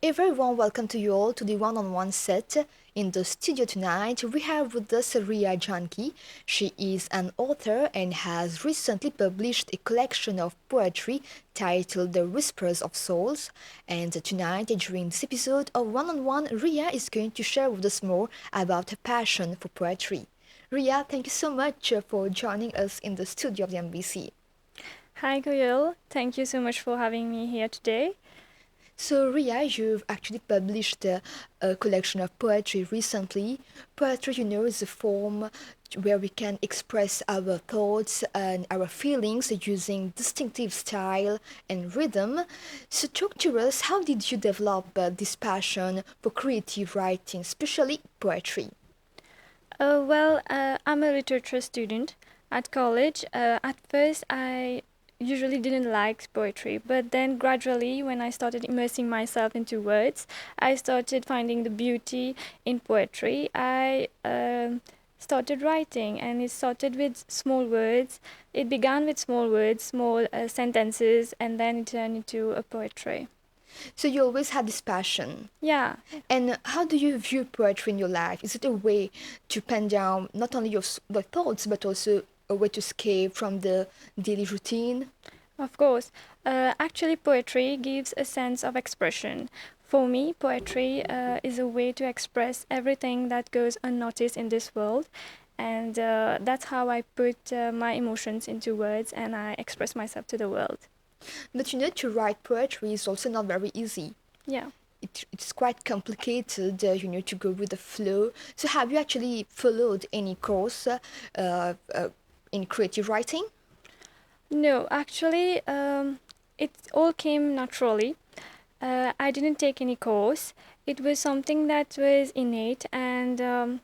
A very warm welcome to you all to the one-on-one set. In the studio tonight, we have with us Riya Jankee. She is an author and has recently published a collection of poetry titled The Whispers of Souls. And tonight, during this episode of One-on-One, Riya is going to share with us more about her passion for poetry. Riya, thank you so much for joining us in the studio of the MBC. Hi, Goyal. Thank you so much for having me here today. So, Ria, you've actually published a collection of poetry recently. Poetry, is a form where we can express our thoughts and our feelings using distinctive style and rhythm. So, talk to us, how did you develop this passion for creative writing, especially poetry? I'm a literature student at college. At first, I usually didn't like poetry, but then gradually, when I started immersing myself into words, I started finding the beauty in poetry. I started writing, and it started with small words. It began with small words, small sentences, and then it turned into a poetry. So, you always had this passion. Yeah. And how do you view poetry in your life? Is it a way to pen down not only your thoughts, but also a way to escape from the daily routine? Of course. Actually, poetry gives a sense of expression. For me, poetry is a way to express everything that goes unnoticed in this world. And that's how I put my emotions into words and I express myself to the world. But to write poetry is also not very easy. Yeah. It's quite complicated, to go with the flow. So, have you actually followed any course in creative writing? No, actually, it all came naturally. I didn't take any course. It was something that was innate, and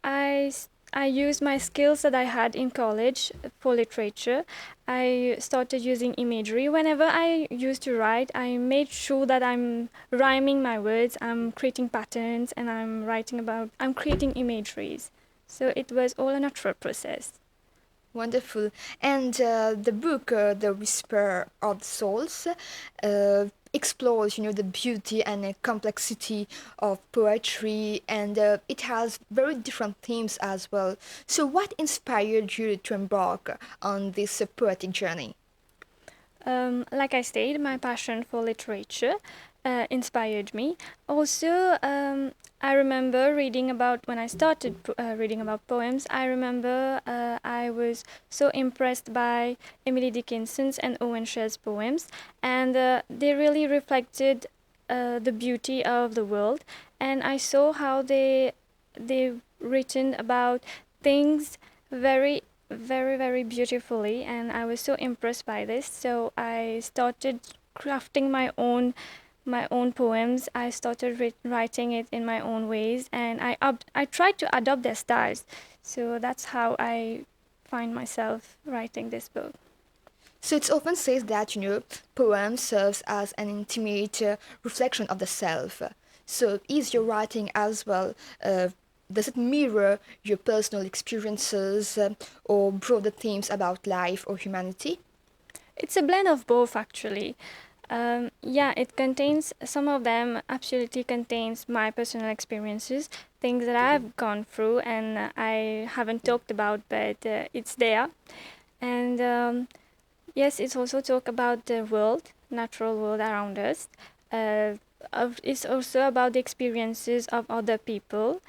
I I used my skills that I had in college for literature. I started using imagery. Whenever I used to write, I made sure that I'm rhyming my words, I'm creating patterns, and I'm creating imageries. So it was all a natural process. Wonderful. And the book, The Whisper of Souls, explores, the beauty and complexity of poetry, and it has very different themes as well. So, what inspired you to embark on this poetic journey? Like I said, my passion for literature inspired me. Also, I remember reading about when I started reading about poems. I remember I was so impressed by Emily Dickinson's and Owen Sher's poems, and they really reflected the beauty of the world. And I saw how they written about things very beautifully, and I was so impressed by this. So I started crafting my own poems. I started writing it in my own ways, and I tried to adopt their styles. So that's how I find myself writing this book. So it's often said that poem serves as an intimate reflection of the self. So is your writing as well? Does it mirror your personal experiences or broader themes about life or humanity? It's a blend of both, actually. Yeah, it contains some of them. Absolutely contains my personal experiences, things that I've gone through and I haven't talked about, but it's there. And yes, it's also talk about the world, natural world around us. Uh, it's also about the experiences of other people,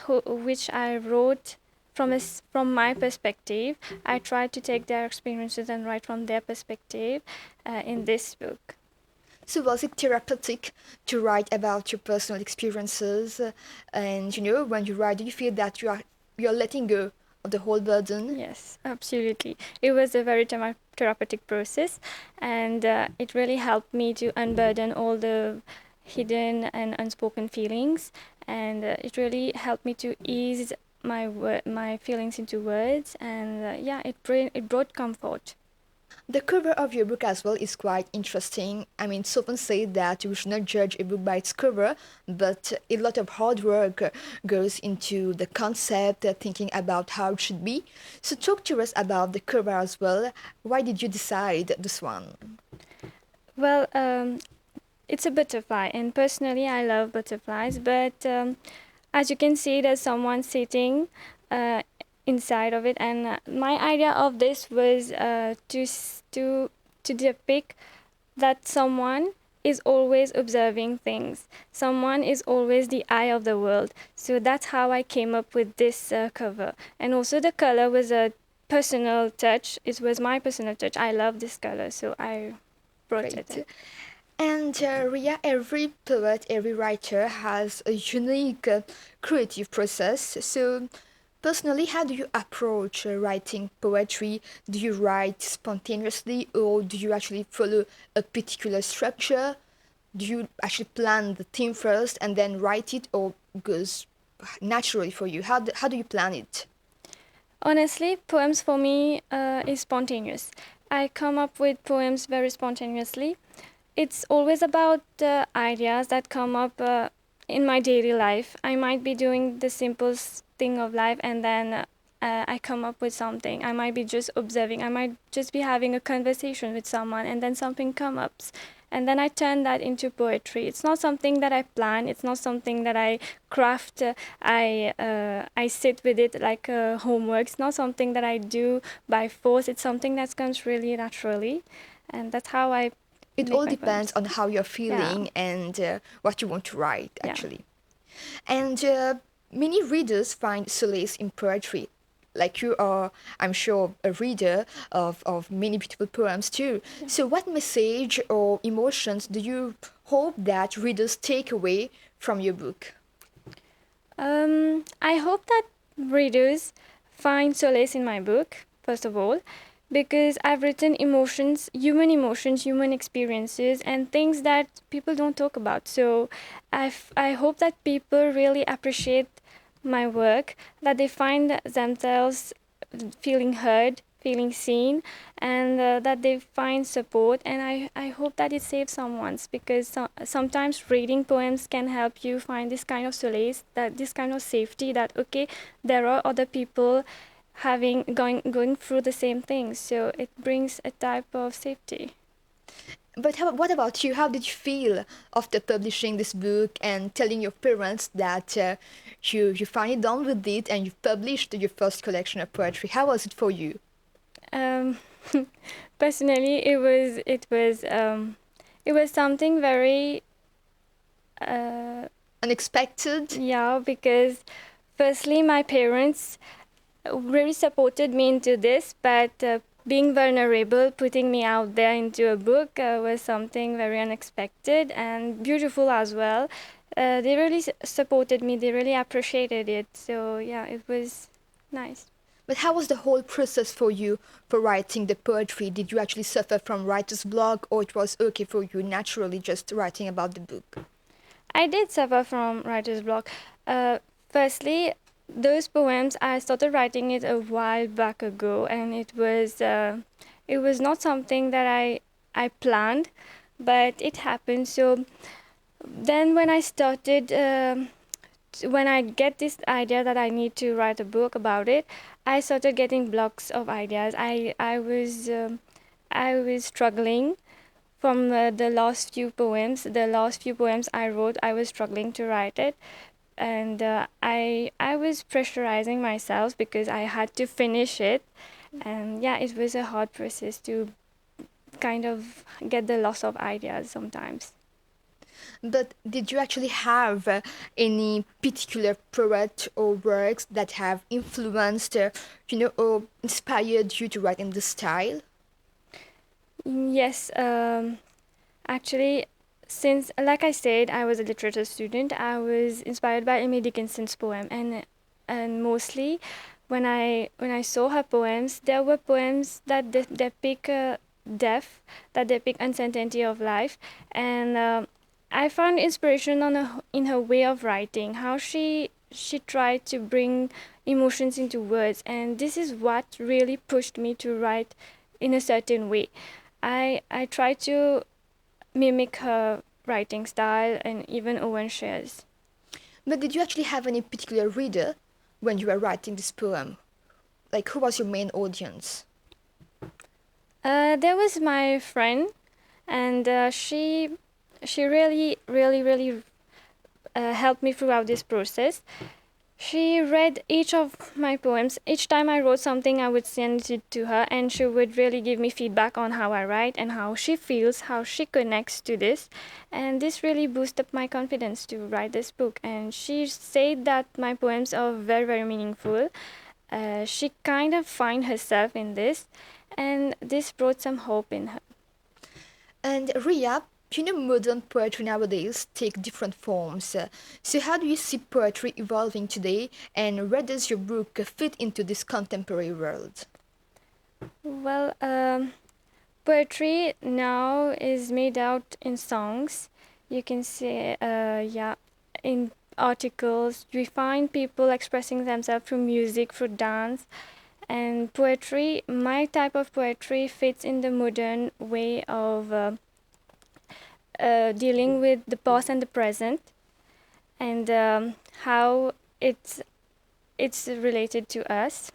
which I wrote from my perspective. I tried to take their experiences and write from their perspective in this book. So was it therapeutic to write about your personal experiences? And when you write, do you feel that you're letting go of the whole burden? Yes, absolutely. It was a very therapeutic process, and it really helped me to unburden all the hidden and unspoken feelings, and it really helped me to ease my feelings into words, and yeah, it brought comfort. The cover of your book as well is quite interesting. I mean, it's often said that we should not judge a book by its cover, but a lot of hard work goes into the concept, thinking about how it should be. So, talk to us about the cover as well. Why did you decide this one? Well, it's a butterfly, and personally, I love butterflies. But as you can see, there's someone sitting uh, inside of it, and my idea of this was to depict that someone is always observing things. Someone is always the eye of the world. So that's how I came up with this cover. And also the color was a personal touch. It was my personal touch. I love this color, so I brought it in. Great. And Ria, every poet, every writer has a unique creative process. So, personally, how do you approach writing poetry? Do you write spontaneously or do you actually follow a particular structure? Do you actually plan the theme first and then write it, or goes naturally for you? How do you plan it? Honestly, poems for me is spontaneous. I come up with poems very spontaneously. It's always about ideas that come up in my daily life. I might be doing the simplest thing of life, and then I come up with something. I might be just observing. I might just be having a conversation with someone, and then something comes up. And then I turn that into poetry. It's not something that I plan. It's not something that I craft. I sit with it like homework. It's not something that I do by force. It's something that comes really naturally, and that's how I It make all my depends poems. on how you're Yeah, feeling and what you want to write, yeah. actually. And many readers find solace in poetry. Like you are, I'm sure, a reader of many beautiful poems too. So, what message or emotions do you hope that readers take away from your book? I hope that readers find solace in my book, first of all, because I've written emotions, human experiences, and things that people don't talk about. So I hope that people really appreciate my work, that they find themselves feeling heard, feeling seen, and that they find support. And I hope that it saves someone's, because sometimes reading poems can help you find this kind of solace, that this kind of safety, that okay, there are other people going through the same things, so it brings a type of safety. But what about you? How did you feel after publishing this book and telling your parents that you finally done with it and you've published your first collection of poetry? How was it for you? um, Personally, it was something very uh, Unexpected? yeah, because firstly, my parents really supported me into this, but being vulnerable, putting me out there into a book was something very unexpected and beautiful as well. They really supported me, they really appreciated it. So, yeah, it was nice. But how was the whole process for you for writing the poetry? Did you actually suffer from writer's block or it was okay for you naturally just writing about the book? I did suffer from writer's block. Uh, Firstly, those poems I started writing it a while back ago, and it was not something that I planned, but it happened. So then when I started. When I get this idea that I need to write a book about it, I started getting blocks of ideas. I was struggling from the last few poems. The last few poems I wrote, I was struggling to write it, and I was pressurizing myself because I had to finish it, and yeah, it was a hard process to kind of get the loss of ideas sometimes. But did you actually have any particular poet or works that have influenced, or inspired you to write in this style? Yes, actually, since, like I said, I was a literature student, I was inspired by Emily Dickinson's poem, and mostly when I saw her poems, there were poems that depict death, that depict uncertainty of life, and I found inspiration in her way of writing, how she tried to bring emotions into words, and this is what really pushed me to write in a certain way. I try to mimic her writing style and even Owen shares. But did you actually have any particular reader when you were writing this poem? Like, who was your main audience? There was my friend, and she really helped me throughout this process. She read each of my poems. Each time I wrote something, I would send it to her, and she would really give me feedback on how I write and how she feels, how she connects to this. And this really boosted my confidence to write this book. And she said that my poems are very meaningful. She kind of find herself in this, and this brought some hope in her. And Ria, modern poetry nowadays take different forms. So how do you see poetry evolving today, and where does your book fit into this contemporary world? Well, poetry now is made out in songs. You can say, in articles. We find people expressing themselves through music, through dance. And poetry, my type of poetry, fits in the modern way of dealing with the past and the present, and how it's related to us.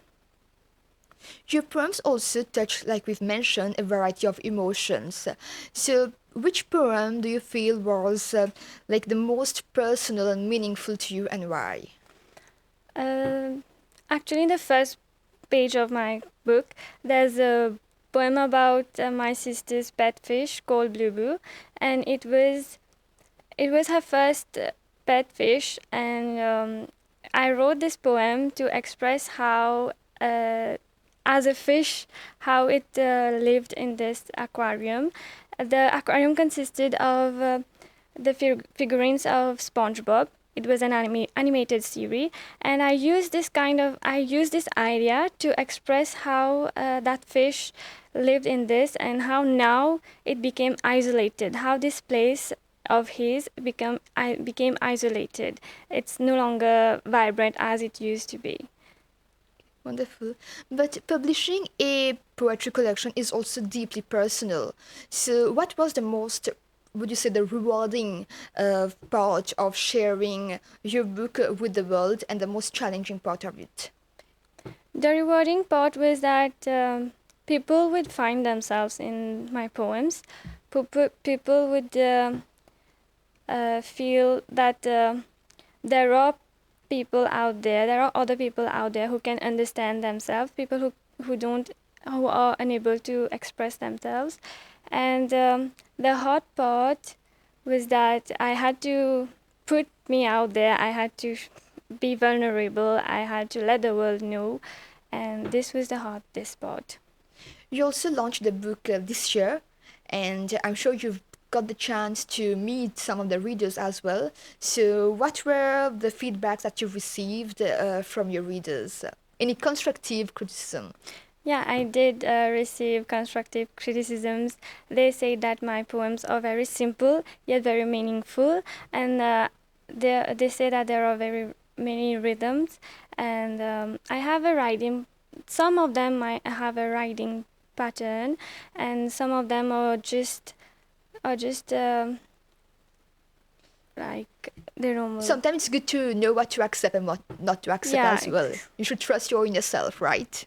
Your poems also touch, like we've mentioned, a variety of emotions. So, which poem do you feel was like the most personal and meaningful to you, and why? Uh, Actually, in the first page of my book, there's a poem about my sister's pet fish called Blue Boo, and it was her first pet fish, and I wrote this poem to express how, as a fish, how it lived in this aquarium. The aquarium consisted of the figurines of SpongeBob. It was an animated series, and I used this idea to express how that fish lived in this, and how now it became isolated. How this place of his became isolated. It's no longer vibrant as it used to be. Wonderful. But publishing a poetry collection is also deeply personal. So, what was the most, would you say, the rewarding part of sharing your book with the world, and the most challenging part of it? The rewarding part was that people would find themselves in my poems. People would feel that there are there are other people out there who can understand themselves, people who are unable to express themselves. And the hard part was that I had to put me out there. I had to be vulnerable. I had to let the world know, and this was the hardest part. You also launched the book this year, and I'm sure you've got the chance to meet some of the readers as well. So, what were the feedbacks that you received from your readers? Any constructive criticism? Yeah, I did receive constructive criticisms. They say that my poems are very simple yet very meaningful, and they say that there are very many rhythms, and I have a writing. Some of them I have a writing pattern, and some of them are just like the normal. Sometimes it's good to know what to accept and what not to accept Yeah, as well. You should trust your inner self, right?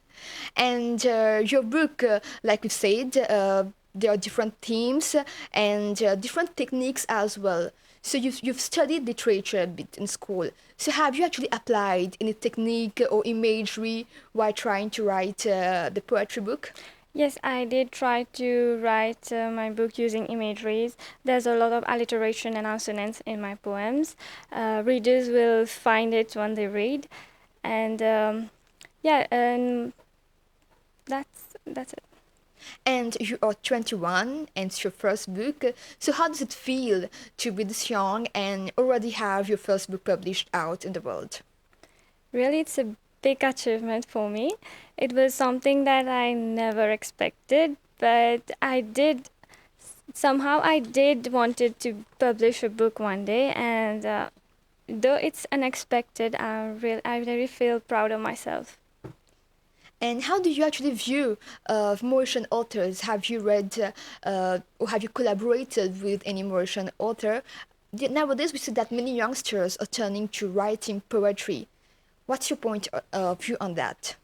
And your book, like we said, there are different themes and different techniques as well. So you've studied literature a bit in school. So have you actually applied any technique or imagery while trying to write the poetry book? Yes, I did try to write my book using imageries. There's a lot of alliteration and assonance in my poems. Readers will find it when they read, and yeah, and that's it. And you are 21 and it's your first book. So how does it feel to be this young and already have your first book published out in the world? Really, it's a big achievement for me. It was something that I never expected, but I did wanted to publish a book one day, and though it's unexpected, I really feel proud of myself. And how do you actually view Mauritian authors? Have you read or have you collaborated with any Mauritian author? Nowadays, we see that many youngsters are turning to writing poetry. What's your point of view on that?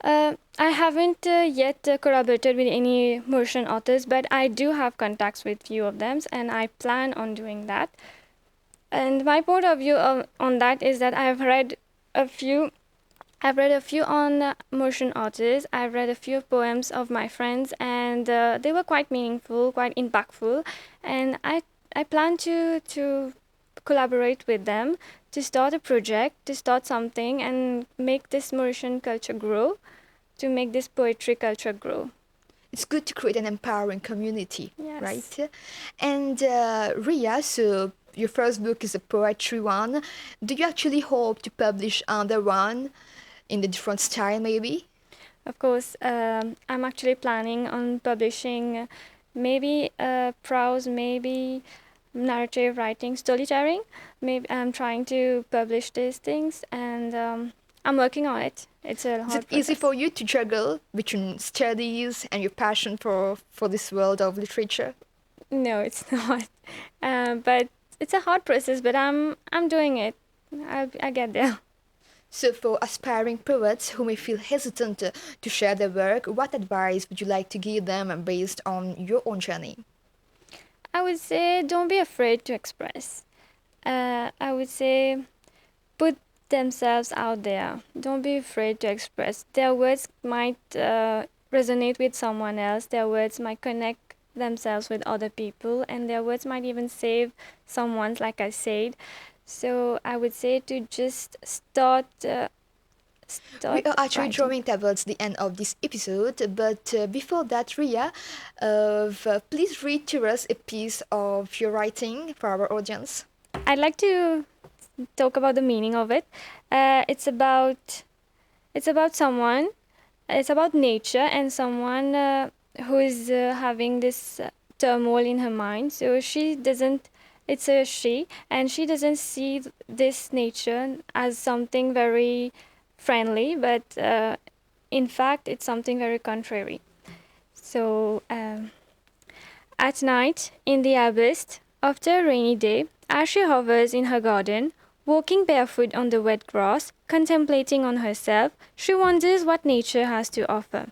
I haven't yet collaborated with any Mauritian authors, but I do have contacts with few of them, and I plan on doing that. And my point of view on that is that a few. I've read a few on Mauritian authors. I've read a few poems of my friends, and they were quite meaningful, quite impactful. And I plan to collaborate with them to start a project, to start something, and make this Mauritian culture grow, to make this poetry culture grow. It's good to create an empowering community, Yes. right? And Ria, so your first book is a poetry one. Do you actually hope to publish another one in a different style, maybe? Of course, I'm actually planning on publishing maybe prose, maybe narrative writing, storytelling. Maybe I'm trying to publish these things, and I'm working on it. It's a Is it hard easy process. for you to juggle between studies and your passion for this world of literature? No, it's not. But it's a hard process. But I'm doing it. I get there. So, for aspiring poets who may feel hesitant to share their work, what advice would you like to give them based on your own journey? I would say don't be afraid to express. I would say put themselves out there. Don't be afraid to express. Their words might resonate with someone else. Their words might connect themselves with other people, and their words might even save someone's, like I said. So I would say to just We start are actually writing. drawing towards the end of this episode, but before that, Ria, please read to us a piece of your writing for our audience. I'd like to talk about the meaning of it. It's about someone. It's about nature and someone who is having this turmoil in her mind. So she doesn't. It's a she, and she doesn't see this nature as something very friendly, but in fact, it's something very contrary. So at night, in the abyss, after a rainy day, as she hovers in her garden, walking barefoot on the wet grass, contemplating on herself, she wonders what nature has to offer.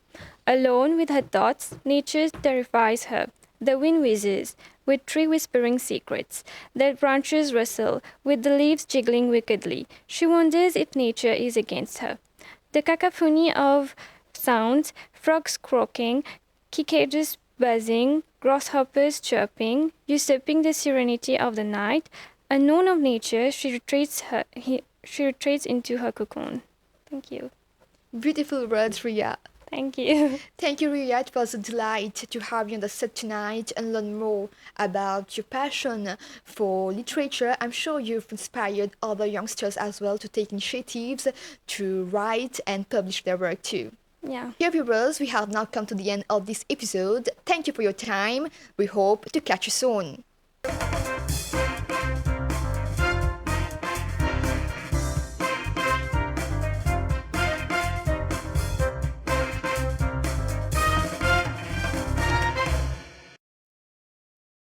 Alone with her thoughts, nature terrifies her. The wind whizzes, with tree whispering secrets. The branches rustle, with the leaves jiggling wickedly. She wonders if nature is against her. The cacophony of sounds, frogs croaking, cicadas buzzing, grasshoppers chirping, usurping the serenity of the night, unknown of nature, she retreats into her cocoon. Thank you. Beautiful words, Ria. Thank you. Thank you, Ria. It was a delight to have you on the set tonight and learn more about your passion for literature. I'm sure you've inspired other youngsters as well to take initiatives to write and publish their work too. Yeah. Dear viewers, we have now come to the end of this episode. Thank you for your time. We hope to catch you soon.